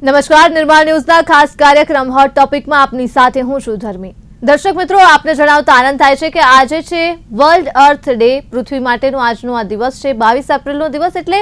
નમસ્કાર, નિર્માણ ન્યૂઝના ખાસ કાર્યક્રમ હોટ ટોપિકમાં આપની સાથે હું છું ધર્મી. દર્શક મિત્રો, આપને જણાવતા આનંદ થાય છે કે આજે છે વર્લ્ડ અર્થ ડે. પૃથ્વી માટેનો આજનો આ દિવસ છે, 22 એપ્રિલનો દિવસ. એટલે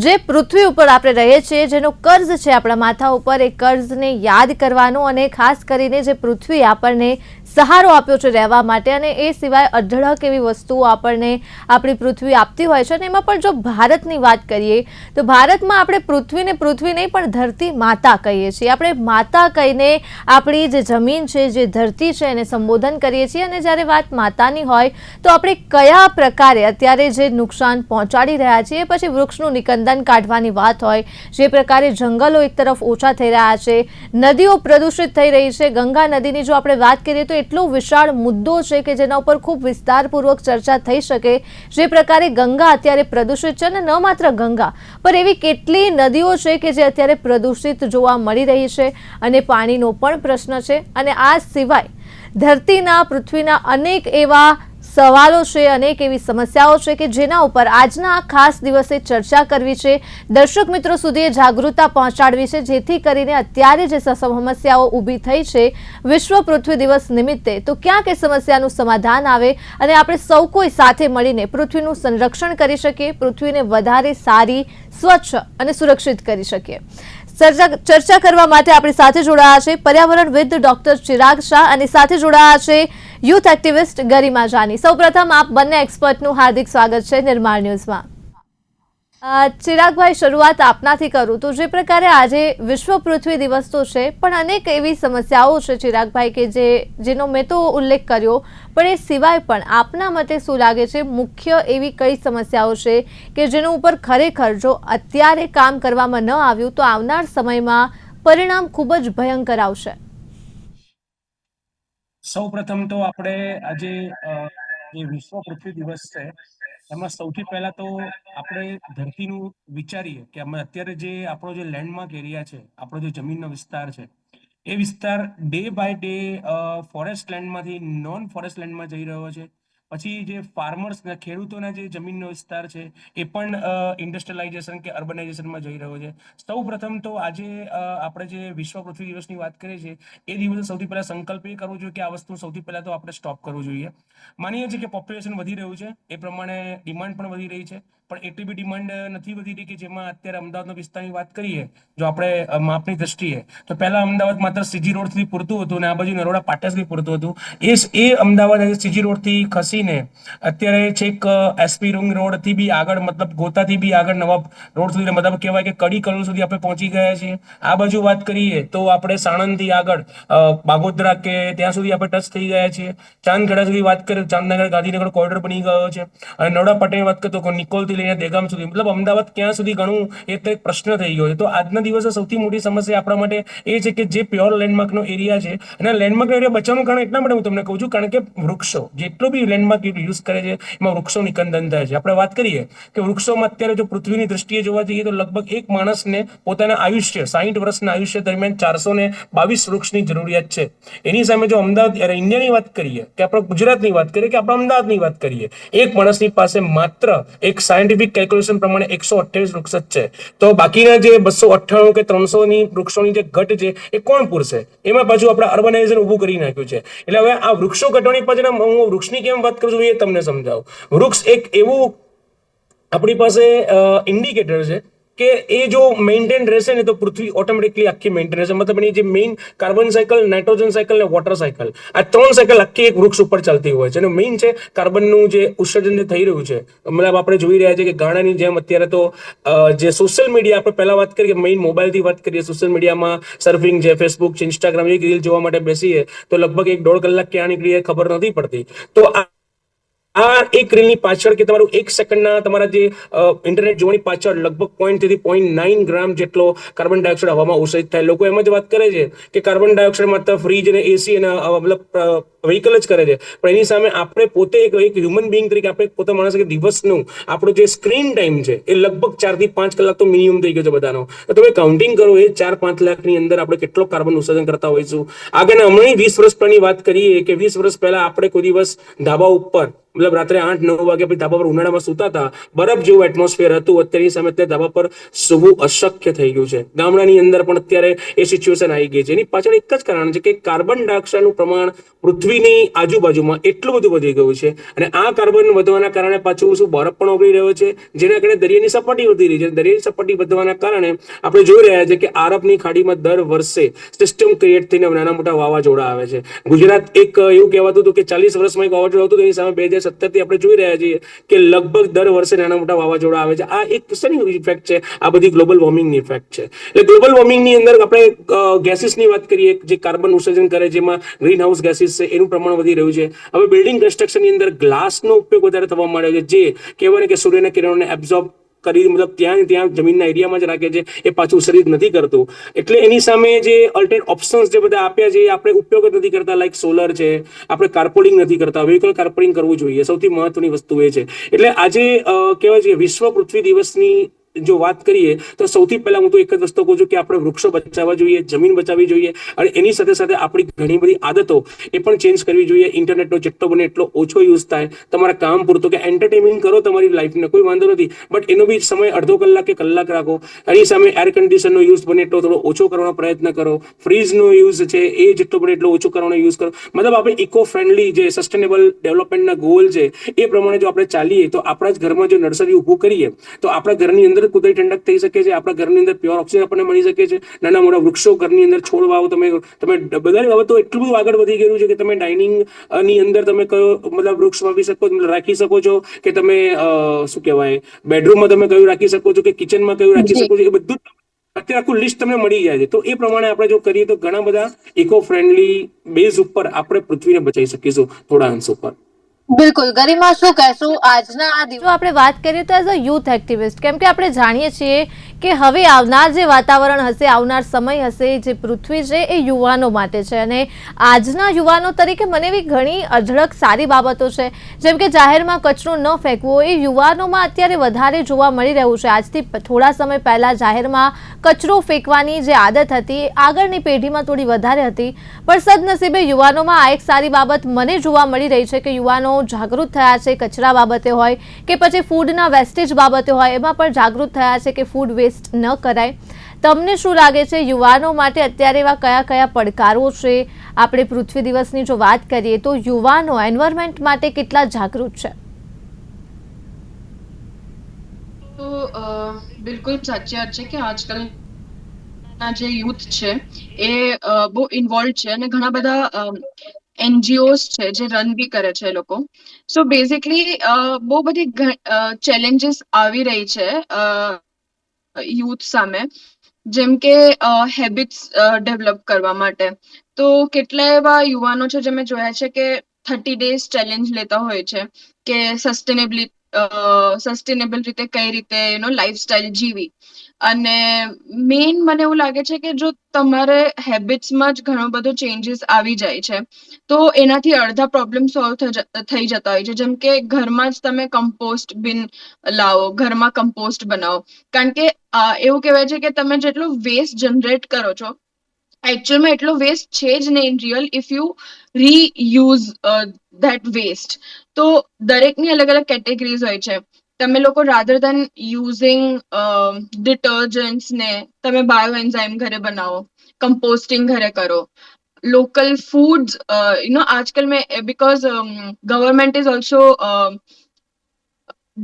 જે પૃથ્વી ઉપર આપણે રહીએ છીએ, જેનો કર્જ છે આપણા માથા ઉપર, એ કર્જને યાદ કરવાનો અને ખાસ કરીને જે પૃથ્વી આપણને સહારો આપ્યો છે રહેવા માટે, અને એ સિવાય અઢળક એવી વસ્તુઓ આપણને આપણી પૃથ્વી આપતી હોય છે. અને એમાં પણ જો ભારતની વાત કરીએ તો ભારતમાં આપણે પૃથ્વીને પૃથ્વી નહીં પણ ધરતી માતા કહીએ છીએ. આપણે માતા કહીને આપણી જે જમીન છે, જે ધરતી છે, એને સંબોધન કરીએ છીએ. અને જ્યારે વાત માતાની હોય તો આપણે કયા પ્રકારે અત્યારે જે નુકસાન પહોંચાડી રહ્યા છીએ, પછી વૃક્ષનું નિકંદન કાઢવાની વાત હોય, જે પ્રકારે જંગલો એક તરફ ઓછા થઈ રહ્યા છે, નદીઓ પ્રદૂષિત થઈ રહી છે. ગંગા નદીની જો આપણે વાત કરીએ તો એટલો વિશાળ મુદ્દો છે કે જેના ઉપર ખૂબ વિસ્તારપૂર્વક ચર્ચા થઈ શકે. જે પ્રકારે ગંગા અત્યારે પ્રદૂષિત છે, અને ન માત્ર ગંગા પણ એવી કેટલી નદીઓ છે કે જે અત્યારે પ્રદૂષિત જોવા મળી રહી છે, અને પાણીનો પણ પ્રશ્ન છે. અને આ સિવાય ધરતીના પૃથ્વીના અનેક એવા સવાલો છે, અનેક એવી સમસ્યાઓ છે કે જેના ઉપર આજના આ ખાસ દિવસે ચર્ચા કરવી છે, દર્શક મિત્રો સુધી જાગૃતતા પહોંચાડવી છે, જેથી કરીને અત્યારે જે સમસ્યાઓ ઊભી થઈ છે વિશ્વ પૃથ્વી દિવસ નિમિત્તે, તો ક્યાંક એ સમસ્યાનું સમાધાન આવે અને આપણે સૌ કોઈ સાથે મળીને પૃથ્વીનું સંરક્ષણ કરી શકીએ, પૃથ્વીને વધારે સારી, સ્વચ્છ અને સુરક્ષિત કરી શકીએ. ચર્ચા કરવા માટે આપણી સાથે જોડાયા છે પર્યાવરણવિદ ડોક્ટર ચિરાગ શાહ અને સાથે જોડાયા છે યુથ એક્ટિવિસ્ટ ગરિમા જાની. સૌપ્રથમ આપ બંને એક્સપર્ટનું હાર્દિક સ્વાગત છે નિર્માણ ન્યૂઝમાં. ચિરાગભાઈ, શરૂઆત આપનાથી કરું તો જે પ્રકારે આજે વિશ્વ પૃથ્વી દિવસ તો છે, પણ અનેક એવી સમસ્યાઓ છે ચિરાગભાઈ કે જેનો મેં તો ઉલ્લેખ કર્યો, પણ એ સિવાય પણ આપના મતે શું લાગે છે મુખ્ય એવી કઈ સમસ્યાઓ છે કે જેનો ઉપર ખરેખર જો અત્યારે કામ કરવામાં ન આવ્યું તો આવનાર સમયમાં પરિણામ ખૂબ જ ભયંકર આવશે? સૌપ્રથમ તો આપણે આજે જે વિશ્વ પૃથ્વી દિવસ છે એમાં સૌથી પહેલા તો આપણે ધરતીનું વિચારીએ કે અમે અત્યારે જે આપણો જે લેન્ડમાર્ક એરિયા છે, આપણો જે જમીનનો વિસ્તાર છે, એ વિસ્તાર ડે બાય ડે ફોરેસ્ટ લેન્ડમાંથી નોન ફોરેસ્ટ લેન્ડમાં જઈ રહ્યો છે. પછી જે ફાર્મર્સ, ખેડૂતોના જે જમીનનો વિસ્તાર છે એ પણ ઇન્ડસ્ટ્રીયલાઇઝેશન કે અર્બનાઇઝેશનમાં જઈ રહ્યો છે. સૌ પ્રથમ તો આજે આપણે જે વિશ્વ પૃથ્વી દિવસની વાત કરીએ છીએ એ દિવસે સૌથી પહેલા સંકલ્પ એ કરવો જોઈએ કે આ વસ્તુ સૌથી પહેલા તો આપણે સ્ટોપ કરવું જોઈએ. માનીએ છીએ કે પોપ્યુલેશન વધી રહ્યું છે, એ પ્રમાણે ડિમાન્ડ પણ વધી રહી છે, પણ એટલી બી ડિમાન્ડ નથી વધી રહી કે જેમાં અત્યારે અમદાવાદના વિસ્તારની વાત કરીએ જો આપણે માપની દ્રષ્ટિએ, તો પહેલા અમદાવાદ માત્ર સીજી રોડ સુધી પૂરતું હતું અને આ બાજુ નરોડા પાટા સુધી પૂરતું હતું. એ અમદાવાદ આજે સીજી રોડથી ખસીને અત્યારે છેક એસપી રિંગ રોડથી બી આગળ, મતલબ ગોતાથી બી આગળ નવાબ રોડ સુધી, મતલબ કહેવાય કે કડી કલોલ સુધી આપણે પહોંચી ગયા છીએ. આ બાજુ વાત કરીએ તો આપણે સાણંદથી આગળ બાગોદરા કે ત્યાં સુધી આપણે ટચ થઈ ગયા છીએ. ચાંદખેડા સુધી વાત કરીએ, ચાંદનગર ગાંધીનગર કોરિડોર બની ગયો છે. અને નરોડા પાટાની વાત કરીએ તો નિકોલથી લઈને દેગામ સુધી, મતલબ અમદાવાદ ક્યાં સુધી ઘણું એ તો એક પ્રશ્ન થઈ ગયો છે. તો આજના દિવસે સૌથી મોટી સમસ્યા આપણા માટે એ છે કે જે પ્યોર લેન્ડમાર્કનો એરિયા છે, અને લેન્ડમાર્કનો એરિયા બચાવવાનું કારણ એટલા માટે હું તમને કહું છું કારણ કે વૃક્ષો જેટલો બી લેન્ડમાર્ક યુઝ કરે છે એમાં વૃક્ષો નિકંદન થાય છે. આપણે વાત કરીએ કે વૃક્ષોમાં અત્યારે જો પૃથ્વીની દ્રષ્ટિએ જોવા જઈએ તો લગભગ એક માણસને પોતાના આયુષ્ય 60 વર્ષના આયુષ્ય દરમિયાન 422 વૃક્ષની જરૂરિયાત છે. એની સામે જો અમદાવાદ ઇન્ડિયાની વાત કરીએ કે આપણે ગુજરાતની વાત કરીએ કે આપણે અમદાવાદની વાત કરીએ, એક માણસની પાસે માત્ર એક સાયન્ટિફિક કેલ્ક્યુલેશન પ્રમાણે 128 વૃક્ષ જ છે. તો બાકીના જે 298 કે 300ની વૃક્ષોની જે ઘટ છે એ કોણ પૂરશે? એમાં પાછું આપણે અર્બનાઇઝેશન ઊભું કરી નાખ્યું છે. એટલે હવે આ વૃક્ષો ઘટવાની પાછળ હું વૃક્ષની કેમ વાત કરું છું એ તમને સમજાવું. વૃક્ષ એક એવું આપણી પાસે ઇન્ડિકેટર છે કે એ જો મેન્ટેન રહેશે ને તો પૃથ્વી ઓટોમેટિકલી આખી મેન્ટેન રહેશે. મતલબ એની જે main carbon cycle, nitrogen cycle અને વોટર સાયકલ, આ 3 સાયકલ આખી એક વૃક્ષ ઉપર ચાલતી હોય છે. અને મેઇન છે કાર્બનનું જે ઉત્સર્જન જે થઈ રહ્યું છે, મતલબ આપણે જોઈ રહ્યા છે કે ગાણાની જેમ અત્યારે તો જે સોશિયલ મીડિયા, આપણે પહેલા વાત કરીએ મેઇન મોબાઈલથી વાત કરીએ, સોશિયલ મીડિયામાં સર્ફિંગ છે, ફેસબુક છે, ઇન્સ્ટાગ્રામ, એક રીલ જોવા માટે બેસીએ તો લગભગ 1-1.5 કલાક ક્યાં નીકળી જાય ખબર નથી પડતી. તો આ એક રીલની પાછળ કે તમારું 1 સેકન્ડના તમારા જે ઇન્ટરનેટ જોવાની પાછળ લગભગ 0.3 થી 0.9 ગ્રામ જેટલો કાર્બન ડાયોક્સાઇડ હવામાં ઉત્સર્જિત થાય. લોકો એમ જ વાત કરે છે કે કાર્બન ડાયોક્સાઇડ માત્ર ફ્રીજ અને એસી અને મતલબ વ્હીકલ જ કરે છે, પણ એની સામે આપણે પોતે એક હ્યુમન બિંગ તરીકે આપણે પોતે માણસ કે દિવસનું આપણો જે સ્ક્રીન ટાઈમ છે એ લગભગ 4 થી 5 કલાક તો મિનિમમ થઈ ગયો છે બધાનો. તો તમે કાઉન્ટિંગ કરો એ 4-5 લાખની અંદર આપણે કેટલો કાર્બન ઉત્સર્જન કરતા હોઈશું. આગળના હમણાં 20 વર્ષ પહેલાની વાત કરીએ કે 20 વર્ષ પહેલા આપણે કોઈ દિવસ ધાબા ઉપર મતલબ રાત્રે 8-9 વાગ્યા પછી ધાબા પર ઉનાળામાં સૂતા હતા, બરફ જેવું એટમોસ્ફિયર હતું. અત્યારની સામે અત્યારે ધાબા પર સૂવું અશક્ય થઈ ગયું છે. ગામડાની અંદર પણ અત્યારે એ સિચ્યુએશન આવી ગઈ છે. એની પાછળ એક જ કારણ છે કે કાર્બન ડાયોક્સાઇડનું પ્રમાણ પૃથ્વીની આજુબાજુમાં એટલું બધું વધી ગયું છે, અને આ કાર્બન વધવાના કારણે પાછું શું બરફ પણ ઓગળી રહ્યો છે, જેના કારણે દરિયાની સપાટી વધી રહી છે. દરિયાની સપાટી વધવાના કારણે આપણે જોઈ રહ્યા છીએ કે આરબની ખાડીમાં દર વર્ષે સિસ્ટમ ક્રિએટ થઈને નાના મોટા વાવાઝોડા આવે છે. ગુજરાત એક એવું કહેવાતું હતું કે 40 વર્ષમાં એક વાવાઝોડું હતું, તેની સામે 2017 થી આપણે જોઈ રહ્યા છીએ કે લગભગ દર વર્ષે નાના મોટા વાવાઝોડા આવે છે. આ એક શેની ઇફેક્ટ છે? આ બધી ગ્લોબલ વોર્મિંગની ઇફેક્ટ છે. એટલે ગ્લોબલ વોર્મિંગની અંદર આપણે ગેસીસની વાત કરીએ, જે કાર્બન ઉત્સર્જન કરે, જેમાં ગ્રીન હાઉસ ગેસીસ છે, એનું પ્રમાણ વધી રહ્યું છે. હવે બિલ્ડિંગ કન્સ્ટ્રક્શનની અંદર ગ્લાસનો ઉપયોગ વધારે થવા માંડ્યો છે, જે કહેવાય કે સૂર્યના કિરણોને એબ્ઝોર્બ કરી, મતલબ ત્યાં જમીનના એરિયામાં જ રાખે છે, એ પાછું ઉત્સર્જિત નથી કરતું. એટલે એની સામે જે અલ્ટરનેટ ઓપ્શન્સ જે બધા આપ્યા છે, એ આપણે ઉપયોગ જ નથી કરતા. લાઈક સોલર છે, આપણે કાર્પોલિંગ નથી કરતા. વ્હીકલ કાર્પોલિંગ કરવું જોઈએ, સૌથી મહત્વની વસ્તુ એ છે. એટલે આજે કહેવાય છે વિશ્વ પૃથ્વી દિવસની જો વાત કરીએ તો સૌથી પહેલા હું તો એક જ વસ્તુ કહું છું કે આપણે વૃક્ષો બચાવવા જોઈએ, જમીન બચાવવી જોઈએ, અને એની સાથે સાથે આપણી ઘણી બધી આદતો એ પણ ચેન્જ કરવી જોઈએ. ઇન્ટરનેટનો જેટલો બને એટલો ઓછો યુઝ થાય, તમારા કામ પૂરતો, કે એન્ટરટેનમેન્ટ કરો તમારી લાઈફને, કોઈ વાંધો નથી, બટ એનો બી સમય અડધો કલાક કે કલાક રાખો. એની સામે એર કન્ડિશનનો યુઝ બને એટલો થોડો ઓછો કરવાનો પ્રયત્ન કરો. ફ્રીજનો યુઝ છે એ જેટલો બને એટલો ઓછો કરવાનો યુઝ કરો. મતલબ આપણે ઇકો ફ્રેન્ડલી જે સસ્ટેનેબલ ડેવલપમેન્ટના ગોલ છે એ પ્રમાણે જો આપણે ચાલીએ તો આપણા જ ઘરમાં જો નર્સરી ઊભું કરીએ તો આપણા ઘરની અંદર કુદરતી ઠંડક થઈ શકે છે. આપણા ઘરની અંદર પ્યોર ઓક્સિજન આપણને મળી શકે છે. નાના મોટા વૃક્ષો ઘરની અંદર છોડ વાવો. તમે બધા હવે તો એટલું બધું આગળ વધી ગયું છે કે તમે ડાઇનિંગ ની અંદર તમે કયો મતલબ વૃક્ષ વાવી શકો, રાખી શકો છો, કે તમે શું કહેવાય બેડરૂમમાં તમે કયું રાખી શકો છો, કે કિચનમાં કયું રાખી શકો છો, એ બધું અત્યારે આખું લિસ્ટ તમને મળી જાય છે. તો એ પ્રમાણે આપણે જો કરીએ તો ઘણા બધા ઇકો ફ્રેન્ડલી બેઝ ઉપર આપણે પૃથ્વીને બચાવી શકીશું થોડા અંશ ઉપર. બિલકુલ. ગરિમા, શું કહેશું આજના આ દિવસ? જો આપણે વાત કરીએ તો એઝ અ યુથ એક્ટિવિસ્ટ, કેમ કે આપણે જાણીએ છીએ કે હવે આવનાર જે વાતાવરણ હશે, આવનાર સમય હશે, જે પૃથ્વી છે એ યુવાનો માટે છે, અને આજના યુવાનો તરીકે મને એવી ઘણી અઢળક સારી બાબતો છે, જેમ કે જાહેરમાં કચરો ન ફેંકવો, એ યુવાનોમાં અત્યારે વધારે જોવા મળી રહ્યું છે. આજથી થોડા સમય પહેલા જાહેરમાં કચરો ફેંકવાની જે આદત હતી આગળની પેઢીમાં થોડી વધારે હતી, પણ સદનસીબે યુવાનોમાં આ એક સારી બાબત મને જોવા મળી રહી છે કે યુવાનો જાગૃત થયા છે. કચરા બાબતે હોય કે પછી ફૂડના વેસ્ટેજ બાબતે હોય, એમાં પણ જાગૃત થયા છે કે ફૂડ વેસ્ટ ન કરાય. તમને શું લાગે છે યુવાનો માટે અત્યારે એવા કયા કયા પડકારો છે? આપણે પૃથ્વી દિવસની જો વાત કરીએ તો યુવાનો એન્વાયરમેન્ટ માટે કેટલા જાગૃત છે? તો બિલકુલ સાચી વાત છે કે આજકાલના જે યુથ છે એ બહુ ઇન્વોલ્વ છે, અને ઘણા બધા NGOs છે જે રન બી કરે છે એ લોકો. સો બેઝિકલી બહુ બધી ચેલેન્જીસ આવી રહી છે યુથ સામે, જેમ કે હેબિટ્સ ડેવલપ કરવા માટે. તો કેટલા એવા યુવાનો છે જે મેં જોયા છે કે 30 days ચેલેન્જ લેતા હોય છે કે સસ્ટેનેબલ રીતે કઈ રીતે લાઈફસ્ટાઈલ જીવી. અને મેઇન મને એવું લાગે છે કે જો તમારે હેબિટ્સમાં જ ઘણો બધો ચેન્જીસ આવી જાય છે તો એનાથી અડધા પ્રોબ્લેમ સોલ્વ થઈ જતા હોય છે. જેમ કે ઘરમાં જ તમે કમ્પોસ્ટ બિન લાવો, ઘરમાં કમ્પોસ્ટ બનાવો. કારણ કે એવું કહેવાય છે કે તમે જેટલો વેસ્ટ જનરેટ કરો છો, એકચ્યુઅલમાં એટલો વેસ્ટ છે જ નહીં in real, if you reuse that waste. તો દરેકની અલગ અલગ કેટેગરીઝ હોય છે. તમે લોકો રાધર દેન યુઝિંગ ડિટર્જન્ટ્સ ને તમે બાયો એન્ઝાઇમ ઘરે બનાવો, કમ્પોસ્ટિંગ ઘરે કરો, લોકલ ફૂડ્સ આજકાલ મેં because government is also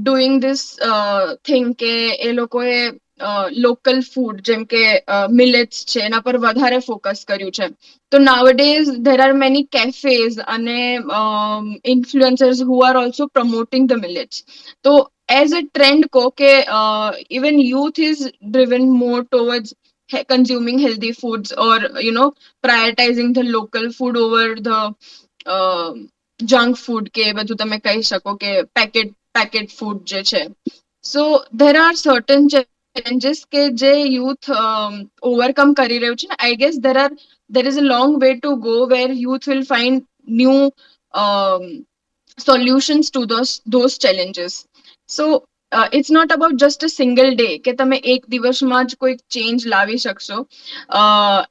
doing this thing કે એ લોકોએ લોકલ ફૂડ જેમ કે મિલેટ્સ છે એના પર વધારે ફોકસ કર્યું છે. તો નાઉઅડેઝ there are many cafes અને influencers who are also promoting the millets. તો as a trend કહો કે even youth is driven more towards consuming healthy foods or prioritizing the local food over the junk food કે બધું તમે કહી શકો કે પેકેટ ફૂડ જે છે. સો there are certain challenges કે જે youth overcome કરી રહ્યું છે ને. I guess there is a long way to go where youth will find new solutions to those challenges. So it's not about just a single day કે તમે એક દિવસમાં જ કોઈ ચેન્જ લાવી શકશો,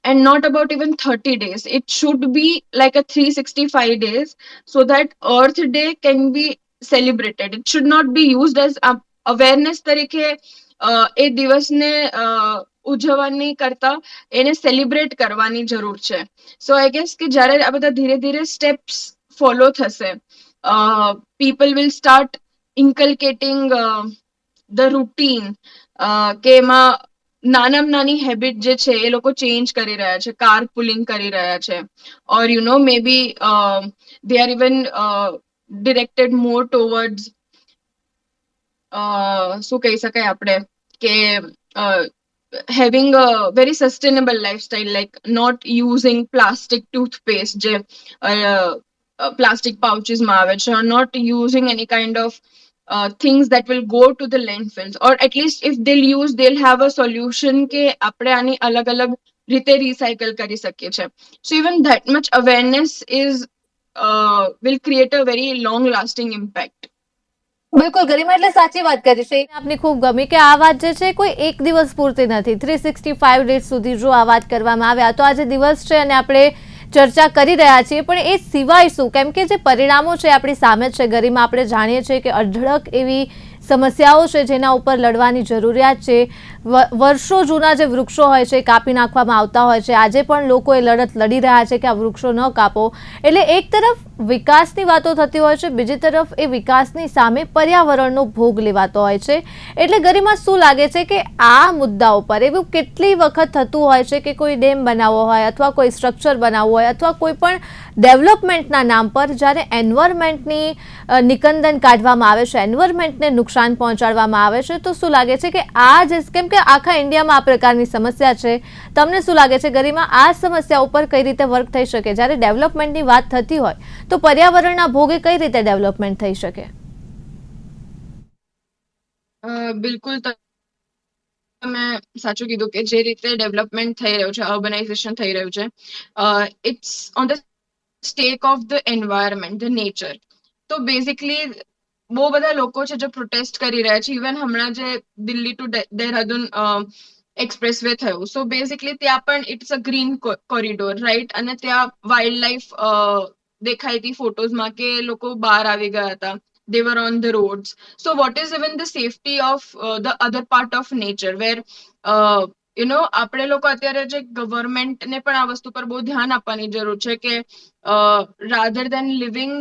and not about even 30 days. It should be like a 365 days so that Earth Day can be celebrated. It should not be used as awareness તરીકે એ દિવસને ઉજવવાની કરતા એને સેલિબ્રેટ કરવાની જરૂર છે. સો આઈ ગેસ કે જ્યારે આ બધા ધીરે ધીરે સ્ટેપ્સ ફોલો થશે, people will start inculcating the routine, કે એમાં નાનામાં નાની હેબિટ જે છે એ લોકો ચેન્જ કરી રહ્યા છે, કાર પુલિંગ કરી રહ્યા છે, or you know maybe they are even directed more towards શું કહી શકાય આપણે કે having a very sustainable lifestyle, like not using plastic toothpaste જે plastic pouches માં આવે છે, or not using any kind of things that will go to the landfills, or at least if they'll use, they'll have a solution કે આપણે આની અલગ અલગ રીતે recycle કરી શકીએ છે. So even that much awareness is will create a very long lasting impact. બિલકુલ ગરિમા, એટલે સાચી વાત કરી છે. આપને ખૂબ ગમી કે આ વાત જે છે કોઈ એક દિવસ પૂરતી નથી, 365 ડેઝ સુધી જો આ વાત કરવામાં આવે. આ તો આજે દિવસ છે અને આપણે ચર્ચા કરી રહ્યા છીએ, પણ એ સિવાય શું? કેમ કે જે પરિણામો છે આપણી સામે છે ગરિમા, આપણે જાણીએ છીએ કે અઢળક એવી સમસ્યાઓ છે જેના ઉપર લડવાની જરૂરિયાત છે. વર્ષો જૂના જે વૃક્ષો હોય છે કાપી નાખવામાં આવતા હોય છે. આજે પણ લોકો એ લડત લડી રહ્યા છે કે આ વૃક્ષો ન કાપો. એટલે એક તરફ વિકાસની વાતો થતી હોય છે, બીજી તરફ એ વિકાસની સામે પર્યાવરણનો ભોગ લેવાતો હોય છે. એટલે ગરિમા શું લાગે છે કે આ મુદ્દા ઉપર એવું કેટલી વખત થતું હોય છે કે કોઈ ડેમ બનાવવો હોય અથવા કોઈ સ્ટ્રક્ચર બનાવવું હોય અથવા કોઈ પણ ડેવલપમેન્ટના નામ પર જ્યારે એન્વાયરમેન્ટની નિકંદન કાઢવામાં આવે છે, એન્વાયરમેન્ટને નુકસાન પહોંચાડવામાં આવે છે, તો શું લાગે છે કે આ જે, કેમ કે આખા ઇન્ડિયામાં આ પ્રકારની સમસ્યા છે, તમને શું લાગે છે ગરિમા આ સમસ્યા ઉપર કઈ રીતે વર્ક થઈ શકે? જ્યારે ડેવલપમેન્ટની વાત થતી હોય તો પર્યાવરણના ભોગે કઈ રીતે ડેવલપમેન્ટ થઈ શકે? બિલકુલ તમે સાચું કીધું કે જે રીતે ડેવલપમેન્ટ થઈ રહ્યું છે, અર્બનાઇઝેશન થઈ રહ્યું છે, it's on the stake of the environment, the nature. તો બેઝિકલી બહુ બધા લોકો છે જે પ્રોટેસ્ટ કરી રહ્યા છે. ઇવન હમણાં જે દિલ્હી ટુ દેહરાદૂન એક્સપ્રેસવે થયું, સો બેઝિકલી ત્યાં પણ it's a green corridor, right? અને ત્યાં વાઇલ્ડ લાઈફ દેખાઈ હતી ફોટોઝમાં કે લોકો બહાર આવી ગયા હતા. They were on the roads. So what is even the safety of the other part of nature where આપણે લોકો અત્યારે જે ગવર્મેન્ટને પણ આ વસ્તુ પર બહુ ધ્યાન આપવાની જરૂર છે કે rather than living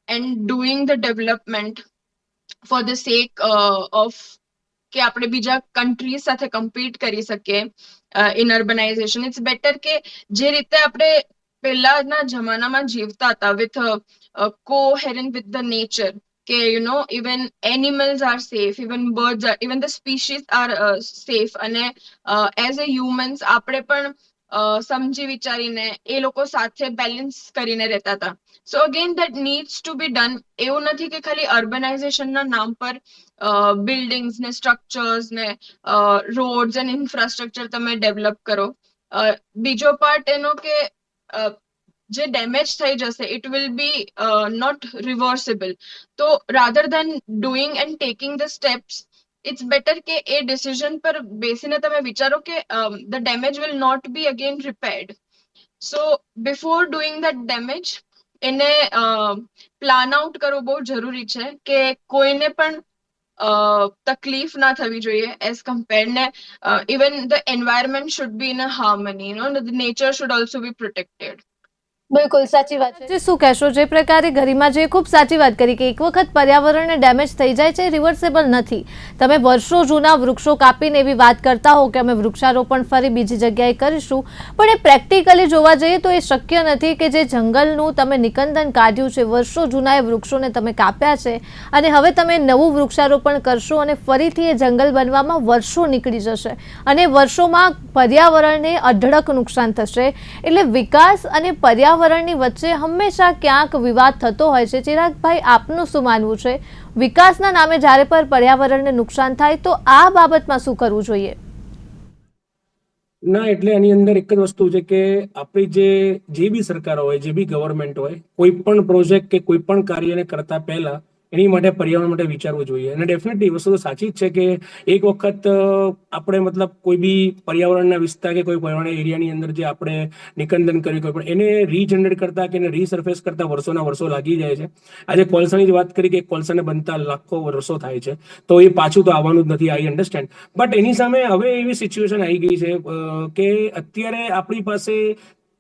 and doing the development for the sake of કે આપણે બીજા કન્ટ્રીઝ સાથે કમ્પીટ કરી શકીએ ઇન અર્બનાઇઝેશન, ઇટ્સ બેટર કે જે રીતે આપણે પહેલાના જમાનામાં જીવતા હતા with coherent with the nature, કે even animals are safe, even birds are, even the species are safe, અને as a humans આપણે પણ સમજી વિચારીને એ લોકો સાથે બેલેન્સ કરીને રહેતા હતા. સો again that needs two B done. એવું નથી કે ખાલી અર્બનાઇઝેશનના નામ પર બિલ્ડિંગ્સ ને સ્ટ્રક્ચર્સ ને રોડ્સ એન્ડ ઇન્ફ્રાસ્ટ્રક્ચર તમે ડેવલપ કરો. બીજો પાર્ટ એનો કે જે ડેમેજ થઈ જશે it will be not reversible. તો rather than doing and taking the steps, it's better કે એ ડિસિઝન પર બેસીને તમે વિચારો કે the damage will not be again repaired. So before doing that damage એને પ્લાન આઉટ કરવું બહુ જરૂરી છે કે કોઈને પણ તકલીફ ના થવી જોઈએ એઝ કમ્પેર ને even the environment should be in a harmony, the nature should also B protected. બિલકુલ સાચી વાત છે. શું કહેશો? જે પ્રકારે ગરિમા જે ખૂબ સાચી વાત કરી કે એક વખત પર્યાવરણને ડેમેજ થઈ જાય છે, રિવર્સેબલ નથી. તમે વર્ષો જૂના વૃક્ષો કાપીને એવી વાત કરતા હો કે અમે વૃક્ષારોપણ ફરી બીજી જગ્યાએ કરીશું, પણ એ પ્રેક્ટિકલી જોવા જઈએ તો એ શક્ય નથી કે જે જંગલનું તમે નિકંદન કાઢ્યું છે, વર્ષો જૂના એ વૃક્ષોને તમે કાપ્યા છે અને હવે તમે નવું વૃક્ષારોપણ કરશો અને ફરીથી એ જંગલ બનવામાં વર્ષો નીકળી જશે અને વર્ષોમાં પર્યાવરણને અઢળક નુકસાન થશે. એટલે વિકાસ અને પર્યાવરણની વચ્ચે હંમેશા ક્યાંક વિવાદ થતો હોય છે. ચિરાગભાઈ, આપનું શું માનવું છે? વિકાસના નામે જ્યારે પર પર્યાવરણને નુકસાન થાય તો આ બાબતમાં શું કરવું જોઈએ? ના, એટલે એની અંદર એક જ વસ્તુ છે કે આપણી જે બી સરકાર હોય, જે બી ગવર્મેન્ટ હોય, કોઈ પણ પ્રોજેક્ટ કે કોઈ પણ કાર્યને કરતા પહેલા એની માટે પર્યાવરણ માટે વિચારવું જોઈએ. અને ડેફિનેટલી વસ્તુ તો સાચી જ છે કે એક વખત આપણે મતલબ કોઈ બી પર્યાવરણના વિસ્તાર કે કોઈ પર્યાવરણ એરિયાની અંદર જે આપણે નિકંદન કર્યું કોઈ પણ એને રીજનરેટ કરતા કે એને રીસર્ફેસ કરતા વર્ષોના વર્ષો લાગી જાય છે. આજે કોલસાની જ વાત કરી કે કોલસાને બનતા લાખો વર્ષો થાય છે, તો એ પાછું તો આવવાનું જ નથી, આઈ અન્ડરસ્ટેન્ડ. બટ એની સામે હવે એવી સિચ્યુએશન આવી ગઈ છે કે અત્યારે આપણી પાસે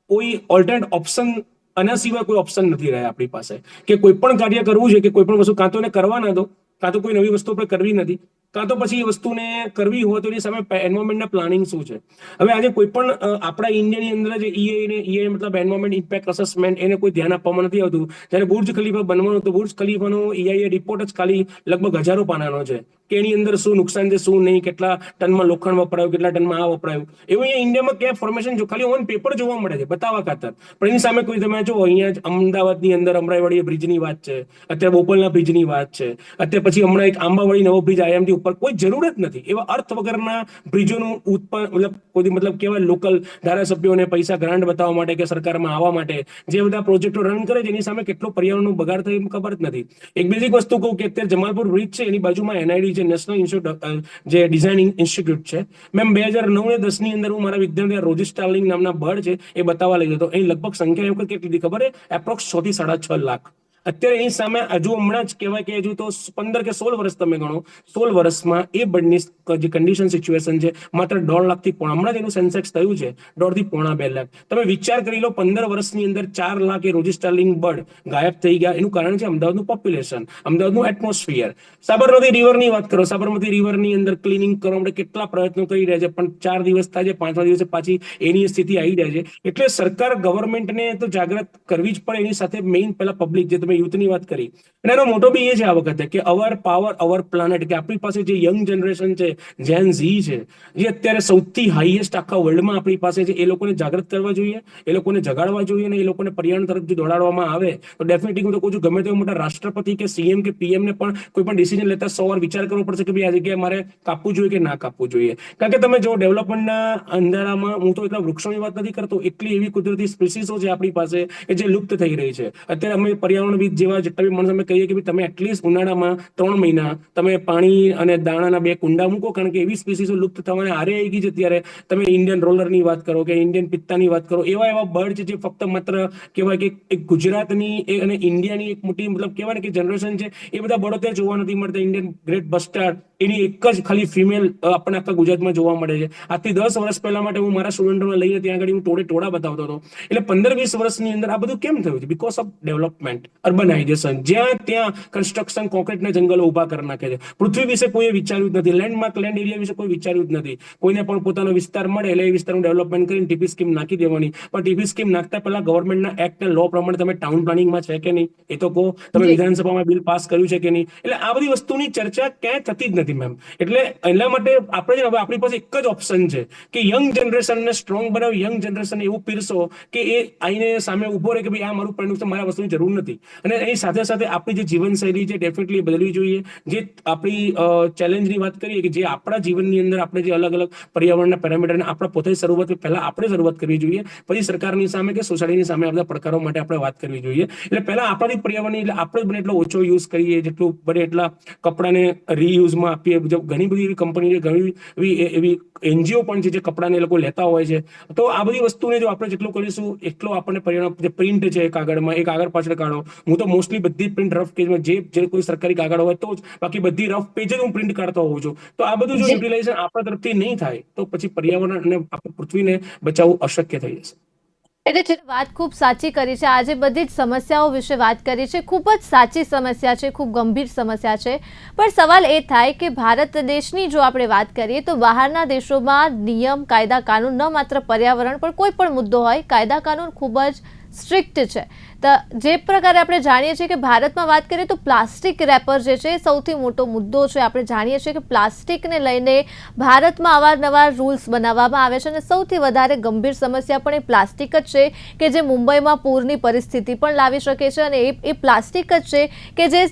કોઈ ઓલ્ટરનેટ ઓપ્શન, આના સિવાય કોઈ ઓપ્શન નથી રહ્યા આપણી પાસે કે કોઈ પણ કાર્ય કરવું છે કે કોઈ પણ વસ્તુ કાં તો એને કરવા ના દો, કાં તો કોઈ નવી વસ્તુ આપણે કરવી નથી, કાં તો પછી એ વસ્તુને કરવી હોય તો એની સામે એન્વાયરમેન્ટના પ્લાનિંગ શું છે. હવે આજે કોઈ પણ આપણા ઇન્ડિયાની અંદર જે ઈએ મતલબ એન્વાયરમેન્ટ ઇમ્પેક્ટ અસેસમેન્ટ એને કોઈ ધ્યાન આપવામાં નથી આવતું. જ્યારે બુર્જ ખલીફા બનવાનો તો બુર્જ ખલીફાનો ઈઆઈએ રિપોર્ટ જ ખાલી લગભગ હજારો પાનાનો છે કે એની અંદર શું નુકસાન છે, શું નહીં, કેટલા ટનમાં લોખંડ વપરાયું, કેટલા ટનમાં આ વપરાયું. એવું અહીંયા ઇન્ડિયામાં ક્યાં ફોર્મેશન જો ખાલી ઓન પેપર જોવા મળે છે બતાવવા ખાતર, પણ એની સામે કોઈ તમે જો અહીંયા જ અમદાવાદની અંદર અમરાઈવાડી બ્રિજની વાત છે, અત્યારે બોપલના બ્રિજની વાત છે, અત્યારે પછી હમણાં એક આંબાવાડી નવો બ્રિજ આઈએમટી ઉપર, કોઈ જરૂર જ નથી એવા અર્થ વગરના બ્રિજોનું ઉત્પાદન મતલબ કેવાય લોકલ ધારાસભ્યોને પૈસા ગ્રાન્ટ બતાવવા માટે કે સરકારમાં આવવા માટે જે બધા પ્રોજેક્ટો રન કરે છે એની સામે કેટલો પર્યાવરણનો બગાડ થાય એ ખબર જ નથી. એક બેઝિક વસ્તુ કહું કે અત્યારે જમાલપુર બ્રિજ છે એની બાજુમાં એનઆઈડી છે, નેશનલ ઇન્સ્ટિટ્યૂટ જે ડિઝાઇનિંગ ઇન્સ્ટિટ્યૂટ છે. મેમ 2009 ને 10 ની અંદર હું મારા વિદ્યાર્થી રોજી સ્ટાર્લિંગ નામના બર્ડ છે એ બતાવવા લઈ ગયો હતો. એની લગભગ સંખ્યા એ વખત કેટલી હતી ખબર? એપ્રોક્સ 6 થી 6.5 લાખ. અત્યારે એની સામે હજુ હમણાં જ કહેવાય કે હજુ તો 15 કે 16 વર્ષ તમે ગણો, 16 વર્ષમાં એ બર્ડની જે કન્ડિશન સિચ્યુએશન છે માત્ર 1.5 લાખથી હમણાં જ એનું સેન્સેક્સ થયું છે 1.5 થી 2.5 લાખ. તમે વિચાર કરી લો 15 વર્ષની અંદર 4 લાખ એ રોજી સ્ટાર્લિંગ બર્ડ ગાયબ થઈ ગયા. એનું કારણ છે અમદાવાદનું પોપ્યુલેશન, અમદાવાદનું એટમોસ્ફિયર. સાબરમતી રિવરની વાત કરો, સાબરમતી રિવરની અંદર ક્લિનિંગ કરવા માટે કેટલા પ્રયત્નો કરી રહ્યા છે, પણ 4 દિવસ થાય છે, 5મા દિવસે પાછી એની સ્થિતિ આવી જાય છે. એટલે સરકાર ગવર્મેન્ટને તો જાગૃત કરવી જ પડે. એની સાથે મેઇન પહેલા પબ્લિક, જે તમે યુથની વાત કરી, અને એનો મોટો બી એ છે આ વખતે કે અવર પાવર અવર પ્લાનેટ, કે આપણી પાસે જે યંગ જનરેશન છે, જેન ઝી છે, જે અત્યારે સૌથી હાઈએસ્ટ આખા વર્લ્ડમાં આપણી પાસે છે, એ લોકોને જાગૃત કરવા જોઈએ, એ લોકોને જગાડવા જોઈએ, અને એ લોકોને પર્યાવરણ તરફ જો દોડાડવામાં આવે તો ડેફિનેટલી હું તો કહું છું ગમે તેવા મોટા રાષ્ટ્રપતિ કે સીએમ કે પીએમ ને પણ કોઈ પણ ડિસિઝન લેતા 100 વાર વિચાર કરવો પડશે કે ભાઈ આ જગ્યાએ મારે કાપવું જોઈએ કે ના કાપવું જોઈએ. કારણ કે તમે જો ડેવલપમેન્ટના અંધારામાં, હું તો એટલા વૃક્ષોની વાત નથી કરતો, એટલી એવી કુદરતી સ્પીસીસો છે આપણી પાસે કે જે લુપ્ત થઈ રહી છે. અત્યારે અમે પર્યાવરણવિદ જેવા જેટલા બી માણસો અમે કહીએ કે તમે એટલીસ્ટ ઉનાળામાં 3 મહિના તમે પાણી અને દાણાના 2 કુંડા મૂકો, કારણ કે એવી સ્પીસીસો લુપ્ત થવાને હારે આવી ગઈ છે. અત્યારે તમે ઇન્ડિયન રોલરની વાત કરો કે ઇન્ડિયન પિત્તાની વાત કરો, એવા એવા બર્ડ છે જે ફક્ત માત્ર કહેવાય કે એક ગુજરાતની અને ઇન્ડિયાની એક મોટી મતલબ કહેવાય ને કે જનરેશન છે, એ બધા બર્ડો ત્યાં જોવા નથી મળતા. ઇન્ડિયન ગ્રેટ બસ્ટાર્ડ, એની એક જ ખાલી ફિમેલ આપણને આખા ગુજરાતમાં જોવા મળે છે. આજથી 10 વર્ષ પહેલા માટે હું મારા સ્ટુડન્ટોને લઈને ત્યાં આગળ હું ટોળા બતાવતો હતો. એટલે 15-20 વર્ષની અંદર આ બધું કેમ થયું છે? Because of development, urbanisation. જ્યાં ત્યાં કન્સ્ટ્રક્શન, કોન્ક્રીટના જંગલો ઉભા કરી નાખે છે. પૃથ્વી વિશે કોઈએ વિચાર્યું જ નથી, લેન્ડમાર્ક, લેન્ડ એરિયા વિશે કોઈ વિચાર્યું જ નથી. કોઈને પણ પોતાનો વિસ્તાર મળે એટલે એ વિસ્તારનું ડેવલપમેન્ટ કરીને ટીપી સ્કીમ નાખી દેવાની. પણ ટીપી સ્કીમ નાખતા પહેલા ગવર્મેન્ટના એક્ટ અને લો પ્રમાણે તમે ટાઉન પ્લાનિંગમાં છે કે નહીં એ તો કહો, તમે વિધાનસભામાં બિલ પાસ કર્યું છે કે નહીં. એટલે આ બધી વસ્તુની ચર્ચા ક્યાંય થતી જ નથી મેમ. એટલે એના માટે આપણે હવે આપણી પાસે એક જ ઓપ્શન છે કે યંગ જનરેશનને સ્ટ્રોંગ બનાવી, યંગ જનરેશનને એવું પીરસો કે એ આઈને સામે ઉભો રહે કે ભાઈ આ મારું પરિણામ છે, મારા વસ્તુની જરૂર નથી. અને એની સાથે સાથે આપણી જે જીવનશૈલી છે ડેફિનેટલી બદલવી જોઈએ. જે આપણી ચેલેન્જની વાત કરીએ કે જે આપણા જીવનની અંદર આપણે જે અલગ અલગ પર્યાવરણના પેરામીટરને આપણે પોતે શરૂઆત પહેલા આપણે શરૂઆત કરવી જોઈએ, પછી સરકારની સામે કે સોસાયટીની સામે આ બધા પડકારો માટે આપણે વાત કરવી જોઈએ. એટલે પહેલા આપણાથી પર્યાવરણની, એટલે આપણે બને એટલો ઓછો યુઝ કરીએ, જેટલું બને એટલા કપડાને રીયુઝમાં આપીએ. ઘણી બધી એવી કંપની છે, ઘણી એવી એનજીઓ પણ છે જે કપડાને એ લોકો લેતા હોય છે. તો આ બધી વસ્તુને જો આપણે જેટલું કરીશું એટલો આપણને પર્યાવરણ, જે પ્રિન્ટ છે કાગળમાં, એ કાગળ પાછળ કાઢો. હું તો મોસ્ટલી બધી પ્રિન્ટ રફ પેજમાં જે કોઈ સરકારી કાગળ હોય તો જ, બાકી બધી રફ પેજ જ હું પ્રિન્ટ કાઢતો હોઉં છું. તો આ બધું જો યુટિલાઇઝેશન આપણા તરફથી નહીં થાય તો પછી પર્યાવરણ અને આપણી પૃથ્વીને બચાવવું અશક્ય થઈ જશે. એટલે જે વાત ખૂબ સાચી કરી છે, આજે બધી જ સમસ્યાઓ વિશે વાત કરી છે, ખૂબ જ સાચી સમસ્યા છે, ખૂબ ગંભીર સમસ્યા છે. પણ સવાલ એ થાય કે ભારત દેશની જો આપણે વાત કરીએ તો બહારના દેશોમાં નિયમ, કાયદા, કાનૂન, ન માત્ર પર્યાવરણ પણ કોઈ પણ મુદ્દો હોય, કાયદા કાનૂન ખૂબ જ સ્ટ્રિક્ટ છે. તો જે પ્રકારે આપણે જાણીએ છીએ કે ભારતમાં વાત કરીએ તો પ્લાસ્ટિક રેપર જે છે એ સૌથી મોટો મુદ્દો છે. આપણે જાણીએ છીએ કે પ્લાસ્ટિકને લઈને ભારતમાં અવારનવાર રૂલ્સ બનાવવામાં આવે છે અને સૌથી વધારે ગંભીર સમસ્યા પણ એ પ્લાસ્ટિક જ છે કે જે મુંબઈમાં પૂરની પરિસ્થિતિ પણ લાવી શકે છે. અને એ પ્લાસ્ટિક જ છે કે જે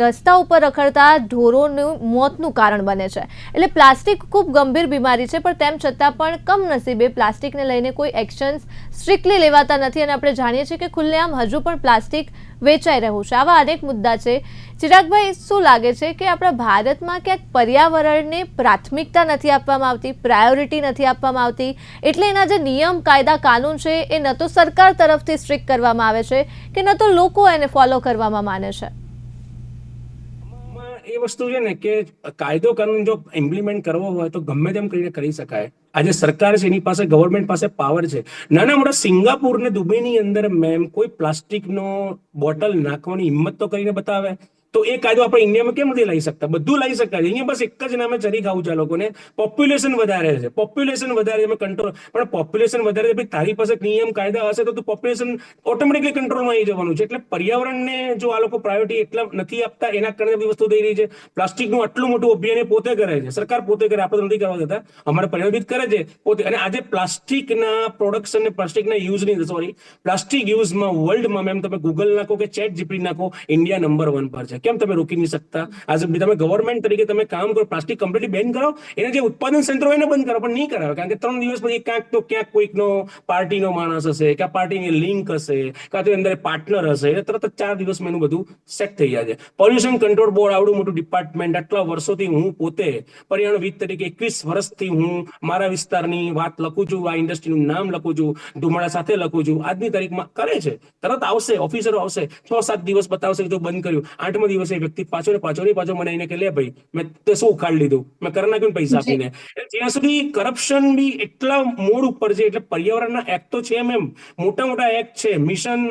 રસ્તા ઉપર રખડતા ઢોરોનું મોતનું કારણ બને છે. એટલે પ્લાસ્ટિક ખૂબ ગંભીર બીમારી છે, પણ તેમ છતાં પણ કમનસીબે પ્લાસ્ટિકને લઈને કોઈ એક્શન્સ સ્ટ્રિક્ટલી લેવાતા નથી. અને આપણે જાણીએ છીએ કે ખુલ્લેઆમ હજુ પણ પ્લાસ્ટિક વેચાઈ રહ્યું છે. આવા અનેક મુદ્દા છે. ચિરાગભાઈ, શું લાગે છે કે આપણા ભારતમાં ક્યાંક પર્યાવરણને પ્રાથમિકતા નથી આપવામાં આવતી, પ્રાયોરિટી નથી આપવામાં આવતી, એટલે એના જે નિયમ કાયદા કાનૂન છે એ ન તો સરકાર તરફથી સ્ટ્રિક્ટ કરવામાં આવે છે કે ન તો લોકો એને ફોલો કરવામાં માને છે? એ વસ્તુ છે ને કે કાયદો કાનૂન જો ઇમ્પ્લિમેન્ટ કરવો હોય તો ગમે તેમ કરીને કરી શકાય. આજે સરકાર છે, એની પાસે ગવર્મેન્ટ પાસે પાવર છે. નાના મોટા સિંગાપુર ને દુબઈની અંદર મેમ કોઈ પ્લાસ્ટિકનો બોટલ નાખવાની હિંમત તો કરીને બતાવે. તો એ કાયદો આપણે ઇન્ડિયામાં કેમ નથી લઈ શકતા? બધું લઈ શકાય. અહીંયા બસ એક જ નામે ચરી ખાવું છે આ લોકોને. પોપ્યુલેશન વધારે છે, પોપ્યુલેશન વધારે અમે કંટ્રોલ, પણ પોપ્યુલેશન વધારે છે, તારી પાસે નિયમ કાયદા હશે તો પોપ્યુલેશન ઓટોમેટિકલી કંટ્રોલમાં આવી જવાનું છે. એટલે પર્યાવરણને જો આ લોકો પ્રાયોરિટી એટલા નથી આપતા, એના કારણે બધી વસ્તુ થઈ રહી છે. પ્લાસ્ટિકનું આટલું મોટું અભિયાન એ પોતે કરે છે, સરકાર પોતે કરે, આપણે નથી કરવા દેતા, અમારે પર્યાવરિત કરે છે પોતે. અને આજે પ્લાસ્ટિકના પ્રોડક્શન ને પ્લાસ્ટિકના યુઝની પ્લાસ્ટિક યુઝમાં વર્લ્ડમાં મેમ તમે ગૂગલ નાખો કે ચેટ જીપીટી નાખો, ઇન્ડિયા નંબર 1 પર છે. કેમ તમે રોકી નહીં શકતા? આજે તમે ગવર્મેન્ટ તરીકે તમે કામ કરો, પ્લાસ્ટિક કમ્પ્લીટલી બેન કરો, એના જે ઉત્પાદન સેન્ટર હોય એને બંધ કરો, પણ નહીં કરાવે. કારણ કે 3 દિવસ પછી ક્યાંક તો ક્યાંક કોઈકનો પાર્ટીનો માણસ હશે, કે પાર્ટીની લિંક હશે, કાં તો અંદર પાર્ટનર હશે, એટલે તરત જ 4 દિવસમાં એનું બધું સેટ થઈ જાય છે. પોલ્યુશન કંટ્રોલ બોર્ડ આવડું મોટું ડિપાર્ટમેન્ટ, આટલા વર્ષોથી હું પોતે પર્યાવરણવિદ તરીકે 21 વર્ષથી હું મારા વિસ્તારની વાત લખું છું, આ ઇન્ડસ્ટ્રીનું નામ લખું છું, ધુમાડા સાથે લખું છું. આજની તારીખમાં કરે છે, તરત આવશે, ઓફિસરો આવશે, 6-7 દિવસ બતાવશે જો બંધ કર્યું, 8મા દિવસે વ્યક્તિ પાછો મને આવીને કે લે ભાઈ મેં તે શું ઉખાડી લીધું, મેં કરી નાખ્યું પૈસા આપીને. જ્યાં સુધી કરપ્શન બી એટલા મોડ ઉપર છે. એટલે પર્યાવરણના એક્ટ તો છે મેમ, મોટા મોટા એક્ટ છે, મિશન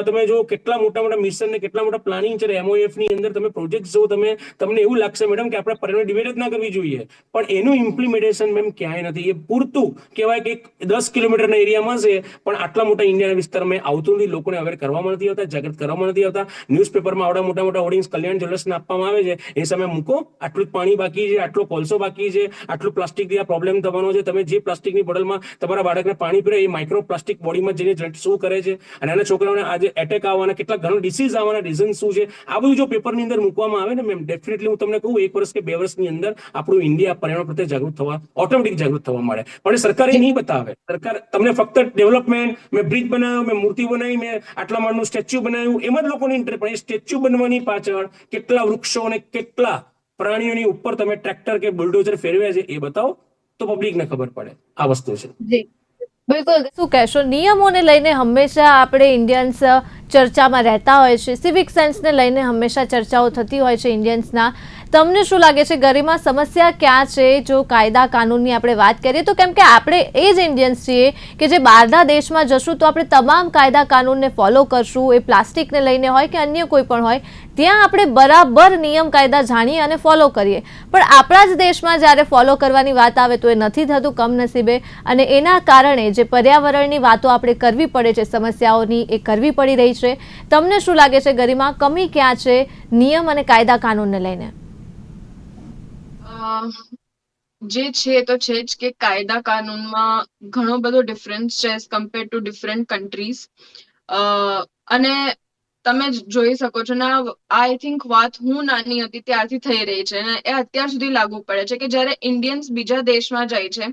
તમે જો કેટલા મોટા મોટા મિશન ને કેટલા મોટા પ્લાનિંગ છે. MOF ની અંદર તમે પ્રોજેક્ટ જો તમને એવું લાગશે મેડમ કે આપણે પર્યાવરણ ડિબેટ જ ના કરવી જોઈએ, પણ એનું ઇમ્પ્લિમેન્ટેશન મેમ ક્યાંય નથી. એ પૂરતું કહેવાય કે 10 કિલોમીટરના એરિયામાં છે, પણ આટલા મોટા ઇન્ડિયાના વિસ્તારમાં આવતું નથી. લોકોને અવેર કરવામાં નથી આવતા, જાગૃત કરવામાં નથી આવતા. ન્યૂઝપેપરમાં આવડા મોટા મોટા હોર્ડિંગ્સ કલ્યાણ જ્વેલર્સને આપવામાં આવે છે, એ સામે મૂકો આટલું જ પાણી બાકી છે, આટલો કોલસો બાકી છે, આટલું પ્લાસ્ટિકથી આ પ્રોબ્લેમ થવાનો છે. તમે જે પ્લાસ્ટિકની બોટલમાં તમારા બાળકને પાણી પીરે, એ માઇક્રો પ્લાસ્ટિક બોડીમાં જઈને શું કરે છે, અને નાના છોકરાઓને આજે એટેક આવવાના, કેટલા ઘણા ડિસીઝ આવવાના રીઝન શું છે, આ બધું જો પેપરની અંદર મૂકવામાં આવે ને મેમ, ડેફિનેટલી હું તમને કહું 1 વર્ષ કે 2 વર્ષની અંદર આપણું ઇન્ડિયા પર્યાવરણ પ્રત્યે જાગૃત થવા, ઓટોમેટિક જાગૃત થવા મળે. પણ સરકાર એ નહીં બતાવે. સરકાર તમને ફક્ત ડેવલપમેન્ટ, મેં બ્રિજ બનાવ્યો, મેં મૂર્તિ બનાવી, મેં આટલા માળનું સ્ટેચ્યુ બનાવ્યું, એમાં જ લોકોને ઇન્ટરેસ્ટ. પણ એ સ્ટેચ્યુ બનવાની પાછળ કેટલા વૃક્ષો અને કેટલા પ્રાણીઓની ઉપર તમે ટ્રેક્ટર કે બુલડોઝર ફેરવ્યા છે એ બતાવો તો પબ્લિકને ખબર પડે. આ વસ્તુ છે. જી બિલકુલ. શું કહેશો, નિયમોને લઈને હંમેશા આપણે ઇન્ડિયન્સ ચર્ચામાં રહેતા હોય છે, સિવિક સેન્સને લઈને હંમેશા ચર્ચાઓ થતી હોય છે ઇન્ડિયન્સના. તમને શું લાગે છે ગરિમા, સમસ્યા ક્યાં છે જો કાયદા કાનૂનની આપણે વાત કરીએ તો? કેમ કે આપણે એ જ ઇન્ડિયન્સ છીએ કે જે બહારના દેશમાં જશું તો આપણે તમામ કાયદા કાનૂનને ફોલો કરશું, એ પ્લાસ્ટિકને લઈને હોય કે અન્ય કોઈ પણ હોય, ત્યાં આપણે બરાબર નિયમ કાયદા જાણીએ અને ફોલો કરીએ. પણ આપણા જ દેશમાં જ્યારે ફોલો કરવાની વાત આવે તો એ નથી થતું, કમનસીબે. અને એના કારણે જે પર્યાવરણની વાતો આપણે કરવી પડે છે, સમસ્યાઓની, એ કરવી પડી રહી છે. તમને શું લાગે છે ગરિમા, કમી ક્યાં છે નિયમ અને કાયદા કાનૂનને લઈને? જે છે તો છે જ કે કાયદા કાનૂનમાં ઘણો બધો ડિફરન્સ છે as compare to different countries. અને તમે જોઈ શકો છો ને, આઈ થિંક વાત હું નાની હતી ત્યારથી થઈ રહી છે અને એ અત્યાર સુધી લાગુ પડે છે કે જ્યારે ઇન્ડિયન્સ બીજા દેશમાં જાય છે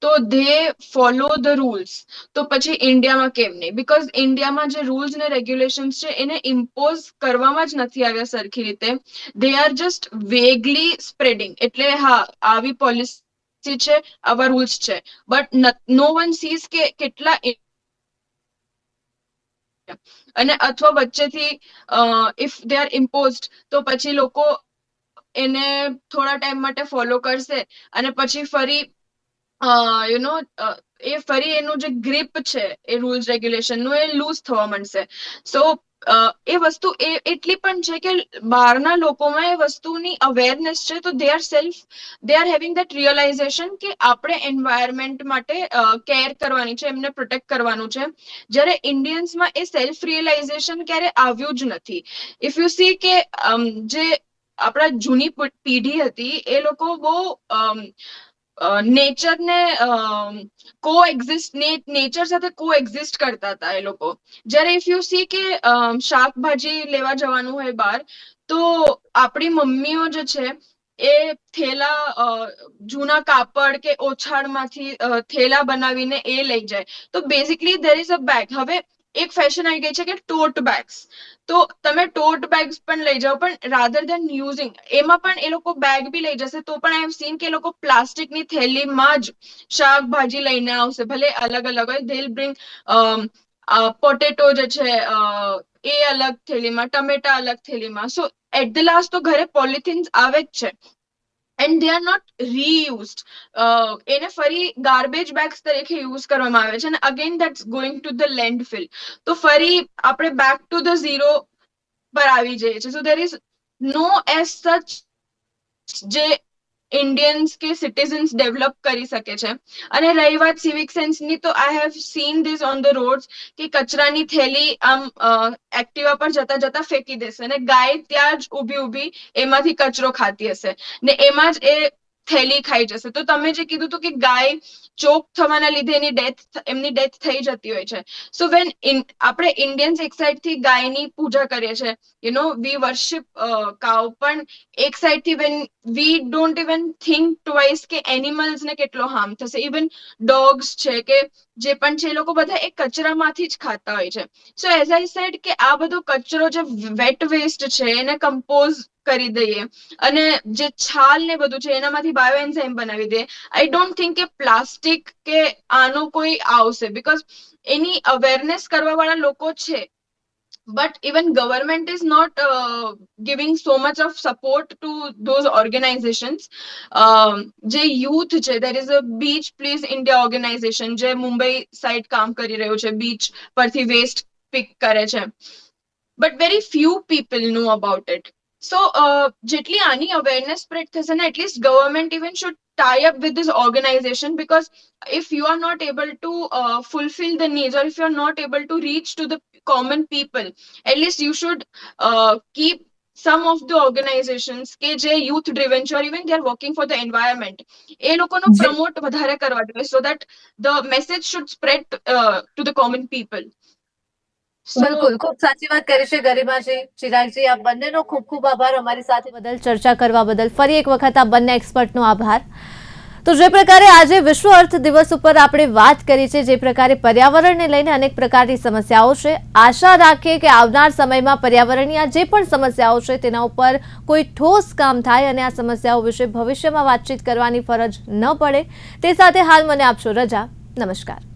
તો ધે ફોલો ધ રૂલ્સ. તો પછી ઇન્ડિયામાં કેમ નહીં? બિકોઝ ઇન્ડિયામાં જે રૂલ્સ ને રેગ્યુલેશન્સ છે એને ઇમ્પોઝ કરવામાં જ નથી આવ્યા સરખી રીતે. They are just vaguely spreading. એટલે હા, આવી પોલિસી છે, આવા રૂલ્સ છે, બટ નો વન સીઝ કે કેટલા, અને અથવા વચ્ચેથી ઇફ દે આર ઇમ્પોઝડ તો પછી લોકો એને થોડા ટાઈમ માટે ફોલો કરશે અને પછી ફરી એ ફરી એનું જે ગ્રીપ છે એ રૂલ્સ રેગ્યુલેશનનું એ લૂઝ થવા માંડશે. સો એ વસ્તુ એટલી પણ છે કે બહારના લોકોમાં એ વસ્તુની અવેરનેસ છે, તો they are having that realization કે આપણે એન્વાયરમેન્ટ માટે કેર કરવાની છે, એમને પ્રોટેક્ટ કરવાનું છે. જ્યારે ઇન્ડિયન્સમાં એ સેલ્ફ રિયલાઇઝેશન ક્યારે આવ્યું જ નથી. ઇફ યુ સી કે જે આપણા જૂની પેઢી હતી એ લોકો બહુ નેચરને નેચર સાથે કો એક્ઝિસ્ટ કરતા હતા એ લોકો. જ્યારે ઇફ યુ સી કે શાકભાજી લેવા જવાનું હોય બહાર, તો આપણી મમ્મીઓ જે છે એ થેલા, જૂના કાપડ કે ઓછાળમાંથી થેલા બનાવીને એ લઈ જાય. તો basically there is a bag. હવે એક ફેશન આવી ગઈ છે કે ટોટ બેગ્સ. તો તમે ટોટ બેગ્સ પણ લઈ જાઓ, પણ રાધર દેન યુઝિંગ એમાં પણ એ લોકો બેગ બી લઈ જશે તો પણ આઈ હેવ સીન કે એ લોકો પ્લાસ્ટિકની થેલીમાં જ શાકભાજી લઈને આવશે, ભલે અલગ અલગ હોય. ધે વિલ બ્રિંગ પોટેટો જે છે એ અલગ થેલીમાં, ટમેટા અલગ થેલીમાં. સો એટ ધ લાસ્ટ તો ઘરે પોલિથીન્સ આવે જ છે. And they are not reused. એને ફરી ગાર્બેજ બેગ્સ તરીકે યુઝ કરવામાં આવે છે અને again that's going to the landfill. તો ફરી આપણે બેક ટુ ધ ઝીરો પર આવી જઈએ છીએ. સો દેર ઇઝ નો એઝ સચ જે ઇન્ડિયન્સ કે સિટીઝન્સ ડેવલપ કરી શકે છે. અને રહી વાત સિવિક સેન્સની, તો I have seen this on the rods કે કચરાની થેલી આમ એક્ટિવા પર જતા જતા ફેંકી દેશે અને ગાય ત્યાં જ ઊભી એમાંથી કચરો ખાતી હશે ને એમાં જ એ થેલી ખાઈ જશે. તો તમે જે કીધું હતું કે ગાય ચોક થવાના લીધે એમની ડેથ થઈ જતી હોય છે. સો વેન આપણે ઇન્ડિયન્સ એક સાઈડ થી ગાયની પૂજા કરીએ છીએ, વી વર્શિપ કાઉ, પણ એક સાઈડ થી when we don't even think twice કે એનિમલ્સ ને કેટલો હાર્મ થશે. ઇવન ડોગ્સ છે કે જે પણ છે, એ લોકો બધા એ કચરામાંથી જ ખાતા હોય છે. સો એઝ આઈ સેડ કે આ બધો કચરો જે વેટ વેસ્ટ છે એને કમ્પોઝ કરી દઈએ અને જે છાલ ને બધું છે એનામાંથી બાયોએન્ઝાઇમ બનાવી દઈએ. આઈ ડોન્ટ થિંક કે પ્લાસ્ટિક કે આનો કોઈ આવશે, બીકોઝ એની અવેરનેસ કરવા વાળા લોકો છે. But even government is not giving so much of support to those organizations. જે youth છે, there is a beach please India organization જે મુંબઈ સાઇડ કામ કરી રહ્યું છે, બીચ પરથી વેસ્ટ પિક કરે છે. But very few people know about it. So જેટલી આની અવેરનેસ સ્પ્રેડ થશે ને, at least government even should tie up with this organization, because if you are not able to fulfill the needs, or if you are not able to reach to the common people, at least you should keep some of the organizations કે જે youth driven છે, or even they are working for the environment, એ લોકોનો promote વધારે કરવા જોઈએ, so that the message should spread to the common people. બિલકુલ, ખૂબ સાચી વાત કરી છે ગરિમાજી, ચિરાગજી. આપ બંનેનો ખૂબ ખૂબ આભાર અમારી સાથે બદલ, ચર્ચા કરવા બદલ. ફરી એક વખત આ બંને એક્સપર્ટનો આભાર. તો જે પ્રકારે આજે વિશ્વ અર્થ દિવસ ઉપર આપણે વાત કરી છે, જે પ્રકારે પર્યાવરણને લઈને અનેક પ્રકારની સમસ્યાઓ છે, આશા રાખીએ કે આવનાર સમયમાં પર્યાવરણની આ જે પણ સમસ્યાઓ છે તેના ઉપર કોઈ ઠોસ કામ થાય અને આ સમસ્યાઓ વિશે ભવિષ્યમાં વાતચીત કરવાની ફરજ ન પડે. તે સાથે હાલ મને આપશો રજા. નમસ્કાર.